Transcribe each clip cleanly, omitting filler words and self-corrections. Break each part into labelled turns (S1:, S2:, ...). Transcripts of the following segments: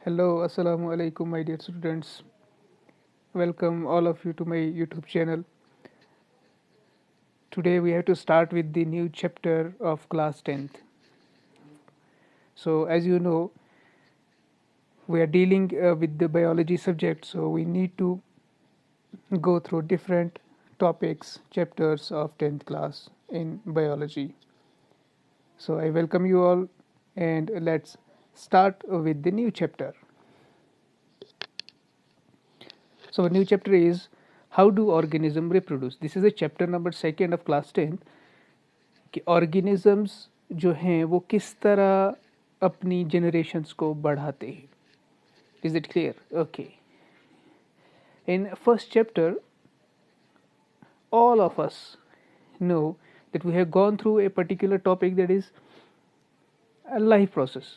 S1: Hello, Assalamu alaikum, my dear students. Welcome all of you to my YouTube channel. Today we have to start with the new chapter of class 10th. So, as you know, we are dealing with the biology subject, so we need to go through different topics, chapters of 10th class in biology. So, I welcome you all and let's start with the new chapter. So, a new chapter is how do organisms reproduce. This is a chapter number 2 of class 10th. कि organisms जो हैं वो किस तरह अपनी generations को बढ़ाते हैं. Is it clear? Okay. In first chapter all of us know that we have gone through a particular topic, that is a life process.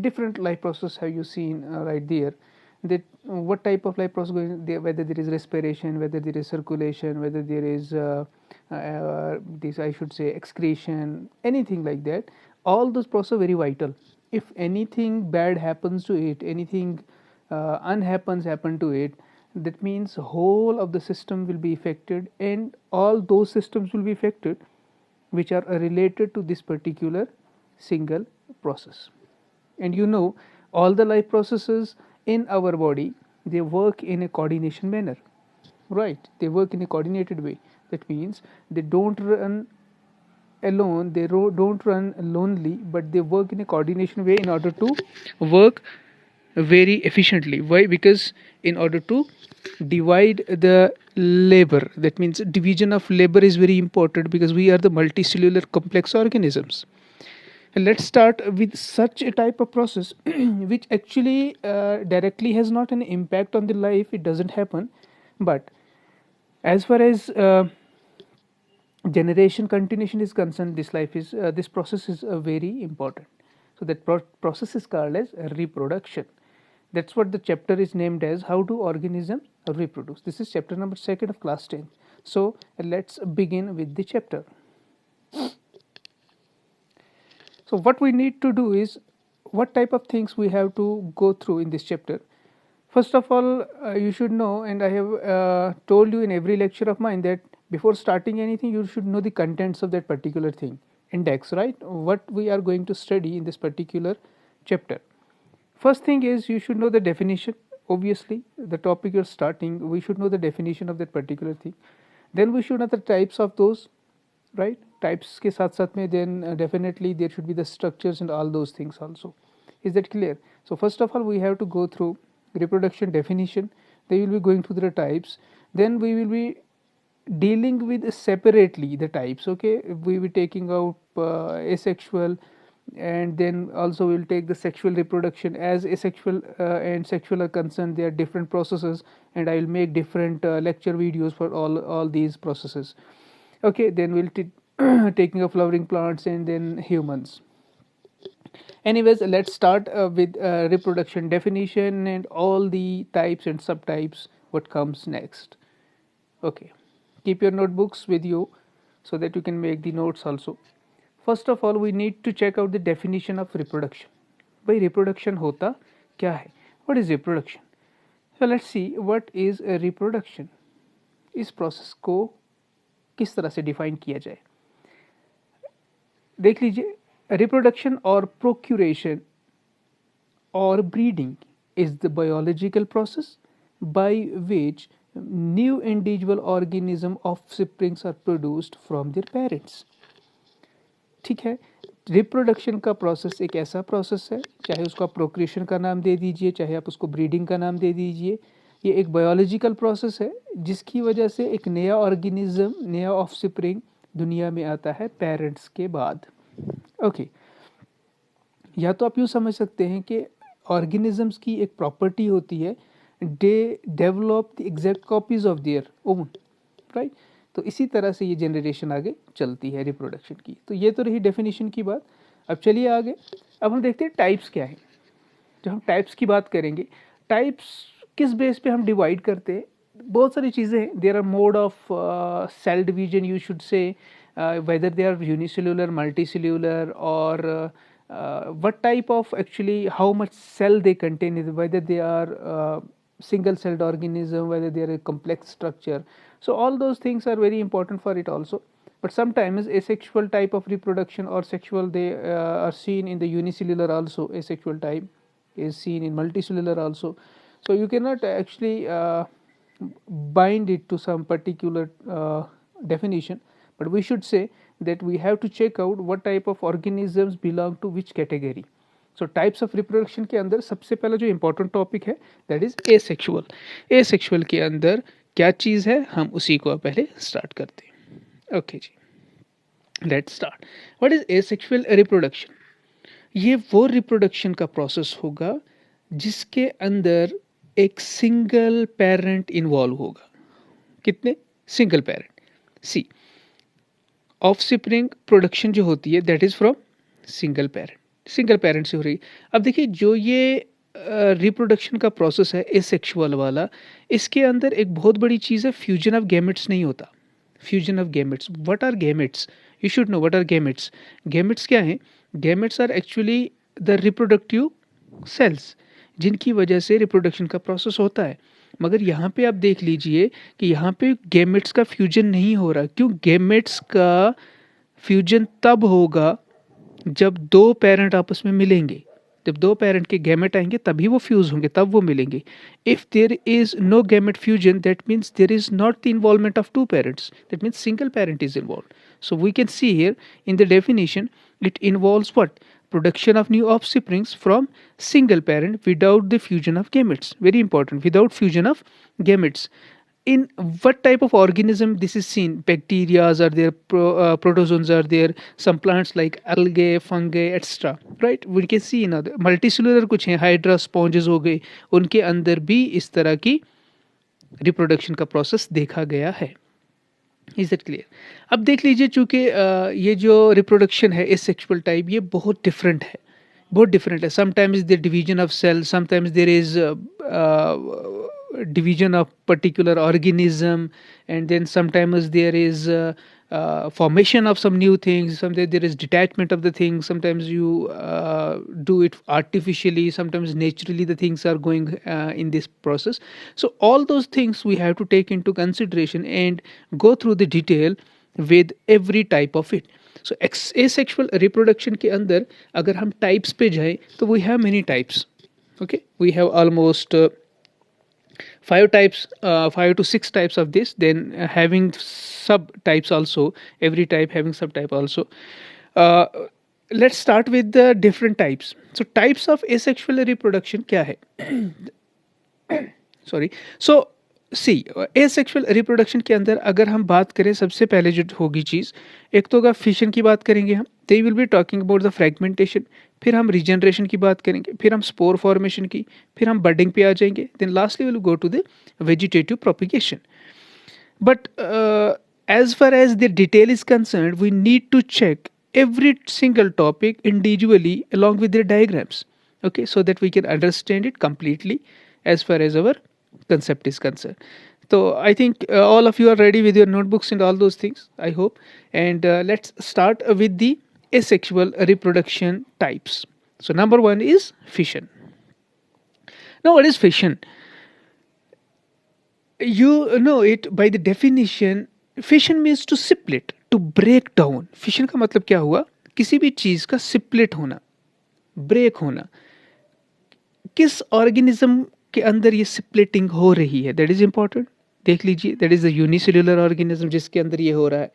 S1: Different life process have you seen right there, that what type of life process going there, whether there is respiration, whether there is circulation, whether there is this I should say excretion, anything like that. All those processes are very vital. If anything bad happens to it, anything happen to it, that means whole of the system will be affected, and all those systems will be affected which are related to this particular single process. And you know, all the life processes in our body, they work in a coordination manner, right? They work in a coordinated way. That means they don't run alone, they don't run lonely, but they work in a coordination way in order to work very efficiently. Why? Because in order to divide the labor, that means division of labor is very important, because we are the multicellular complex organisms. And let's start with such a type of process which actually directly has not an impact on the life, it doesn't happen, but as far as generation continuation is concerned, this process is very important. So that process is called as reproduction. That's what the chapter is named as, how do organisms reproduce. This is chapter number 2 of class 10. So let's begin with the chapter. So what we need to do is, what type of things we have to go through in this chapter. First of all, you should know, and I have told you in every lecture of mine, that before starting anything you should know the contents of that particular thing, index, right? What we are going to study in this particular chapter. First thing is, you should know the definition. Obviously the topic you're starting, we should know the definition of that particular thing. Then we should know the types of those, right? Types के साथ साथ में, then definitely there should be the structures and all those things also. Is that clear? So first of all, we have to go through reproduction definition. They will be going through the types. Then we will be dealing with separately the types. Okay, we will be taking out asexual, and then also we'll take the sexual reproduction. As asexual and sexual are concerned, they are different processes, and I will make different lecture videos for all these processes. Okay, then we'll taking of flowering plants, and then humans. Anyways, let's start with reproduction definition and all the types and subtypes, what comes next. Okay, keep your notebooks with you so that you can make the notes also. First of all, we need to check out the definition of reproduction. By reproduction होता क्या है? What is reproduction? So let's see what is a reproduction. इस process को किस तरह से define किया जाए. देख लीजिए, reproduction or procuration or breeding is the biological process by which new individual organism offsprings are produced from their parents. ठीक है, रिप्रोडक्शन का प्रोसेस एक ऐसा प्रोसेस है, चाहे उसको आप प्रोक्रिएशन का नाम दे दीजिए, चाहे आप उसको ब्रीडिंग का नाम दे दीजिए, ये एक बायोलॉजिकल प्रोसेस है जिसकी वजह से एक नया ऑर्गेनिज्म, नया ऑफस्प्रिंग दुनिया में आता है पेरेंट्स के बाद. ओके, या तो आप यूँ समझ सकते हैं कि ऑर्गेनिजम्स की एक प्रॉपर्टी होती है, they develop the exact copies of their own, right? तो इसी तरह से ये जनरेशन आगे चलती है रिप्रोडक्शन की. तो ये तो रही डेफिनेशन की बात. अब चलिए आगे, अब हम देखते हैं टाइप्स क्या है. जब हम टाइप्स की बात करेंगे, टाइप्स किस बेस पे हम डिवाइड करते हैं, बहुत सारी चीज़ें हैं. There are mode of cell division, you should say whether they are unicellular, multicellular, or what type of actually how much cell they contain, whether they are single celled organism, whether they are a complex structure. So all those things are very important for it also. But sometimes asexual type of reproduction or sexual, they are seen in the unicellular also. Asexual type is seen in multicellular also. So you cannot actually bind it to some particular definition, but we should say that we have to check out what type of organisms belong to which category. So types of reproduction के अंदर सबसे पहला जो important topic है that is asexual. Asexual के अंदर क्या चीज़ है, हम उसी को पहले start करते हैं. Okay ji, let's start. What is asexual reproduction? ये वो reproduction का process होगा जिसके अंदर एक सिंगल पेरेंट इन्वॉल्व होगा. कितने? Single parent. See, offspring production जो होती है that is from single parent. Single parent से हो रही. अब देखिए जो ये रिप्रोडक्शन का प्रोसेस है एसेक्सुअल वाला, इसके अंदर एक बहुत बड़ी चीज़ है, फ्यूजन ऑफ गैमेट्स नहीं होता. Fusion of gametes. What are gametes? You should know what are gametes. Gametes क्या हैं? Gametes are actually the reproductive cells जिनकी वजह से रिप्रोडक्शन का प्रोसेस होता है. मगर यहाँ पे आप देख लीजिए कि यहाँ पे गैमेट्स का फ्यूजन नहीं हो रहा. क्यों? गैमेट्स का फ्यूजन तब होगा जब दो पेरेंट आपस में मिलेंगे. जब दो पेरेंट के गैमेट आएंगे तभी वो फ्यूज होंगे, तब वो मिलेंगे. If there is no gamete fusion that means there is not the involvement of two parents, that means single parent is involve. So we can see here in the definition it involves what? Production of new offsprings from single parent without the fusion of gametes. Very important, without fusion of gametes. In what type of organism this is seen? Bacteria are there, protozoans are there, some plants like algae, fungi, etc. Right? We can see in other multicellular कुछ हैं, hydra sponges हो गए, उनके अंदर भी इस तरह की रिप्रोडक्शन का प्रोसेस देखा गया है. Is it clear? अब देख लीजिए, चूंकि ये जो रिप्रोडक्शन है एसेक्सुअल टाइप, ये बहुत डिफरेंट है, बहुत डिफरेंट है. Sometimes the division of cell, sometimes there is division of particular organism, and then sometimes there is formation of some new things, sometimes there is detachment of the things, sometimes you do it artificially, sometimes naturally the things are going in this process. So all those things we have to take into consideration and go through the detail with every type of it. So asexual reproduction के अंदर अगर हम types पे जाएं तो we have many types. Okay, we have almost 5 types, 5 to 6 types of this, then having subtypes also, every type having subtype also. Let's start with the different types. So types of asexual reproduction क्या है? Sorry. So see, asexual reproduction के अंदर अगर हम बात करें, सबसे पहले जो होगी चीज़, एक तो होगा फिशन की बात करेंगे हम, they will be talking about the fragmentation, फिर हम रिजनरेशन की बात करेंगे, फिर हम स्पोर फॉर्मेशन की, फिर हम बडिंग पे आ जाएंगे, then lastly will go to the vegetative propagation. But as far as the detail is concerned, we need to check every single topic individually along with their diagrams, okay, so that we can understand it completely as far as our concept is concerned. So I think all of you are ready with your notebooks and all those things, I hope. And let's start with the asexual reproduction types. So number one is fission. Now what is fission? You know it by the definition. Fission means to split, to break down. Fission का मतलब क्या हुआ? किसी भी चीज का split होना, break होना. किस organism के अंदर ये splitting हो रही है, that is important. देख लीजिए, that is the unicellular organism जिसके अंदर ये हो रहा है.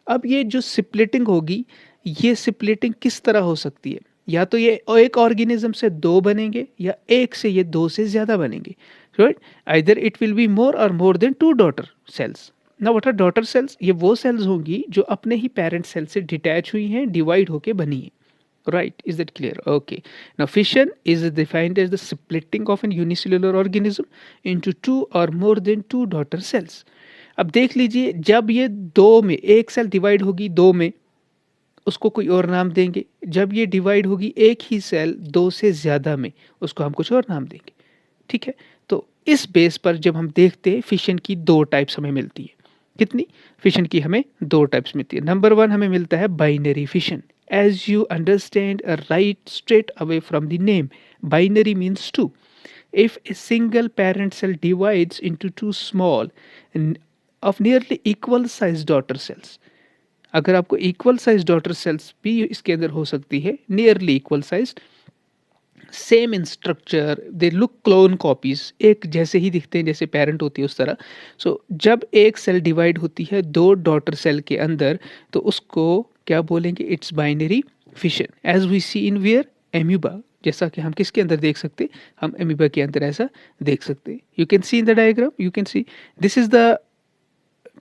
S1: अब ये जो splitting होगी, ये splitting किस तरह हो सकती है? या तो ये एक ऑर्गेनिज्म से दो बनेंगे, या एक से ये दो से ज्यादा बनेंगे. Right? Either it will be more और मोर देन 2 डॉटर सेल्स. ना व्हाट आर डॉटर सेल्स? ये वो सेल्स होंगी जो अपने ही पेरेंट सेल से डिटैच हुई हैं, डिवाइड होके बनी है. Right? Is that clear? Okay. Now fission is defined as the splitting of an unicellular organism into 2 or more than 2 daughter cells. अब देख लीजिए, जब ये दो में, एक सेल डिवाइड होगी दो में, उसको कोई और नाम देंगे. जब ये डिवाइड होगी एक ही सेल दो से ज्यादा में, उसको हम कुछ और नाम देंगे. ठीक है? तो इस बेस पर जब हम देखते हैं, फिशन की 2 टाइप्स हमें मिलती है. कितनी? फिशन की हमें 2 टाइप्स मिलती है. नंबर 1 हमें मिलता है binary fission. as you understand right straight away from the name. Binary means two. If a single parent cell divides into two small of nearly equal sized daughter cells, अगर आपको equal size daughter cells भी इसके अंदर हो सकती है, nearly equal size, same in structure, they look clone copies, एक जैसे ही दिखते हैं जैसे पेरेंट होती है उस तरह. सो जब एक सेल डिवाइड होती है दो डॉटर सेल के अंदर, तो उसको क्या बोलेंगे? It's binary fission, as we see in where amoeba. जैसा कि हम किसके अंदर देख सकते, हम एम्यूबा के अंदर ऐसा देख सकते. You can see in the diagram, you can see this is the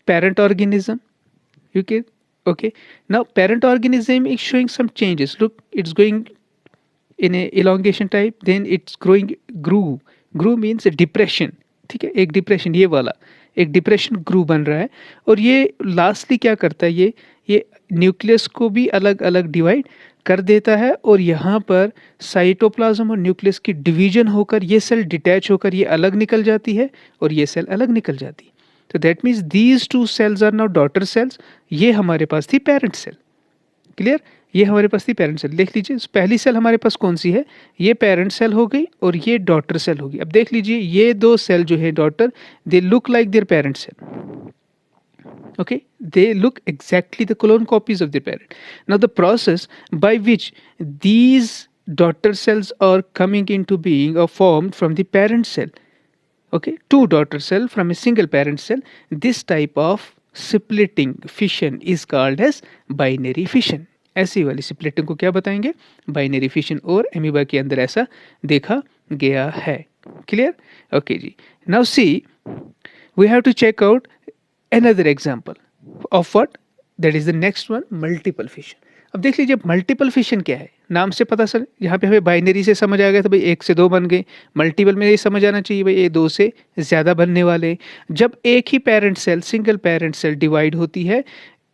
S1: parent organism. You can, okay, now parent organism is showing some changes. Look, it's going in a elongation type, then it's growing. Grew means a depression. ठीक है, एक depression, ये वाला एक depression ग्रू बन रहा है. और ये लास्टली क्या करता है, ये न्यूक्लियस को भी अलग अलग डिवाइड कर देता है, और यहाँ पर साइटोप्लाज्म और न्यूक्लियस की डिवीजन होकर ये सेल डिटैच होकर ये अलग निकल जाती है और ये सेल अलग निकल जाती है. तो that means these two cells are now daughter cells. ये हमारे पास थी पेरेंट सेल. क्लियर? ये हमारे पास थी पेरेंट सेल. देख लीजिए पहली सेल हमारे पास कौन सी है, ये पेरेंट सेल हो गई और ये डॉटर सेल होगी. अब देख लीजिए ये दो सेल जो है daughter, they look like their parent cell. Okay, they look exactly the clone copies of their parent. Now the process by which these daughter cells are coming into being or formed from the parent cell, okay, two daughter cell from a single parent cell, this type of splitting fission is called as binary fission. ऐसी वाली splitting को क्या बताएंगे? Binary fission. और amoeba के अंदर ऐसा देखा गया है. क्लियर? ओके जी. Now see, we have to check out another example of what, that is the next one, multiple fission. अब देख लीजिए मल्टीपल फिशन क्या है, नाम से पता चल, यहाँ पे हमें बाइनरी से समझ आ गया था भाई एक से दो बन गए. मल्टीपल में ये समझ आना चाहिए भाई ये दो से ज़्यादा बनने वाले. जब एक ही parent cell, single parent cell divide होती है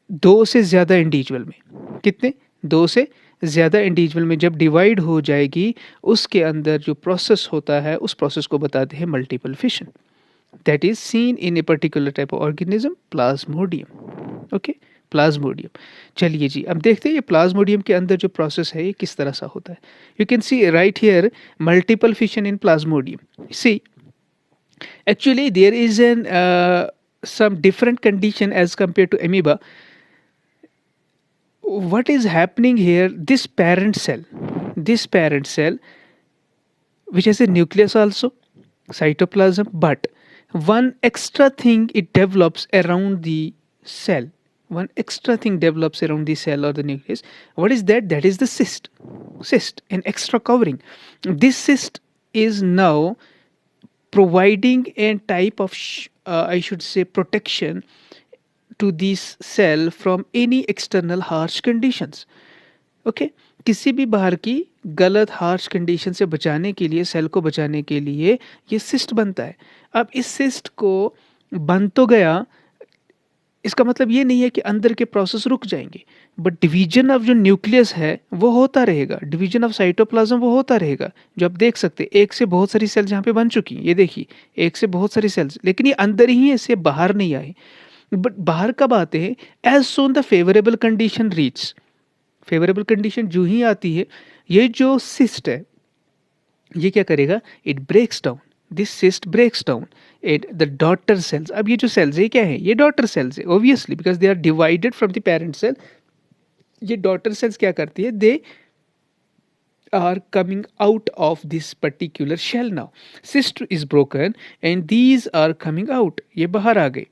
S1: दो से ज़्यादा इंडिविजुअल में, कितने? दो से ज़्यादा इंडिविजुअल में जब डिवाइड हो जाएगी, उसके अंदर जो प्रोसेस होता है उस प्रोसेस को बताते हैं multiple fission. That is seen in a particular type of organism, plasmodium. Okay, plasmodium. चलिए जी, अब देखते हैं ये प्लाज्मोडियम के अंदर जो प्रोसेस है ये किस तरह सा होता है. You can see right here multiple fission in plasmodium. See, actually there is an some different condition as compared to amoeba. What is happening here? This parent cell, which has a nucleus also, cytoplasm, but one extra thing it develops around the cell. One extra thing develops around the cell or the nucleus. What is that? That is the cyst. An extra covering. This cyst is now providing a type of, I should say, protection to this cell from any external harsh conditions. Okay, किसी भी बाहर की गलत harsh condition से बचाने के लिए, cell को बचाने के लिए ये सिस्ट बनता है. अब इस सिस्ट को बन तो गया, इसका मतलब ये नहीं है कि अंदर के प्रोसेस रुक जाएंगे, बट डिवीजन ऑफ जो न्यूक्लियस है वो होता रहेगा, डिवीजन ऑफ साइटोप्लाज्म वो होता रहेगा. जो आप देख सकते हैं एक से बहुत सारी सेल्स यहाँ पे बन चुकी हैं, ये देखिए एक से बहुत सारी सेल्स, लेकिन ये अंदर ही है, इससे बाहर नहीं आए. बट बाहर कब आते हैं? As soon the favourable condition reach. Favourable condition जो ही आती है, ये जो सिस्ट है ये क्या करेगा? It breaks down, this cyst breaks down at the daughter cells. अब ये जो सेल्स है क्या है? ये डॉटर सेल्स है obviously, because they are divided from the parent cell. ये डॉटर सेल्स क्या करती है? They are coming out of this particular shell. Now cyst is broken and these are coming out. ये बाहर आ गए,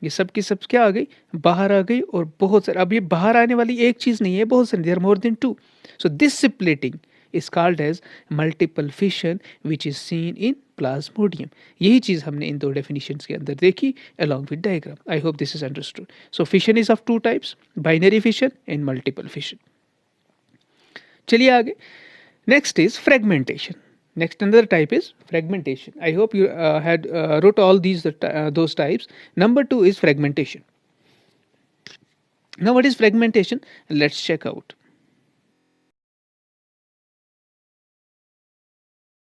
S1: ये सब की सब क्या आ गई? बाहर आ गई. और बहुत सारे, अब ये बाहर आने वाली एक चीज नहीं है, बहुत सारी, there more than two. So this splitting is called as multiple fission, which is seen in plasmodium. यही चीज हमने इन दो definitions के अंदर देखी along with diagram. I hope this is understood. So fission is of two types, binary fission and multiple fission. चलिए आगे. Next is fragmentation. Next another type is fragmentation. I hope you had wrote all those types. Number 2 is fragmentation. Now what is fragmentation? Let's check out.